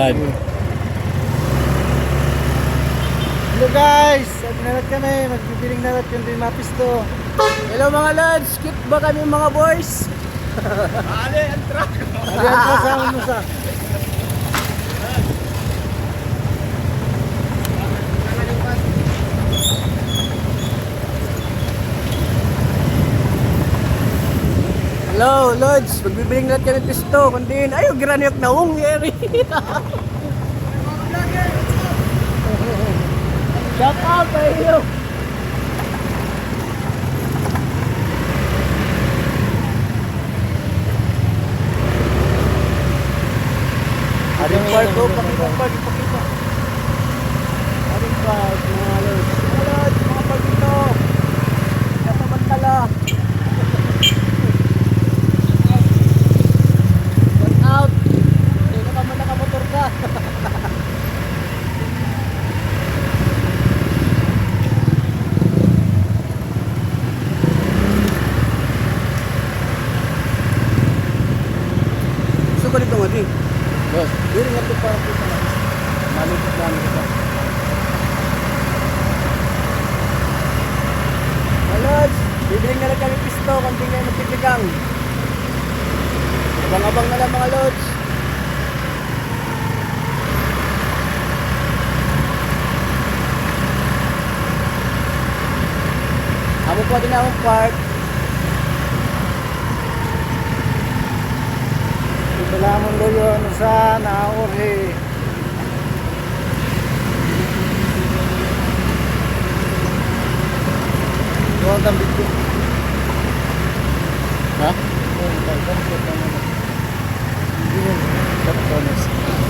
Yan. Hello guys, nalat kami, magbibiling nalat yung din mapisto. Hello mga lads, skip ba kami mga boys? Ali, ang kasama mo sa. Hello lods, magbibiling natin kami pisto. Kundin, ayaw graniyok na ungeri. Shout out sa iyo. Aring park ko, pakita. Aring park, mga lods. Mga lods, mga park dito. Kasamantala. Shout out. Hindi ka naman nakamotor ka. Gusto ko dito nga din. Boss, Diri nga ito para po sa malipot namin ito. Lods, bibiling na lang kami pisto, konting na magtitigang. Abang-abang na lang mga lods. Amo pa din akong park. Ito lamang doon sa Naori. Doon ang bito. ha? Doon ang bito. Tapos.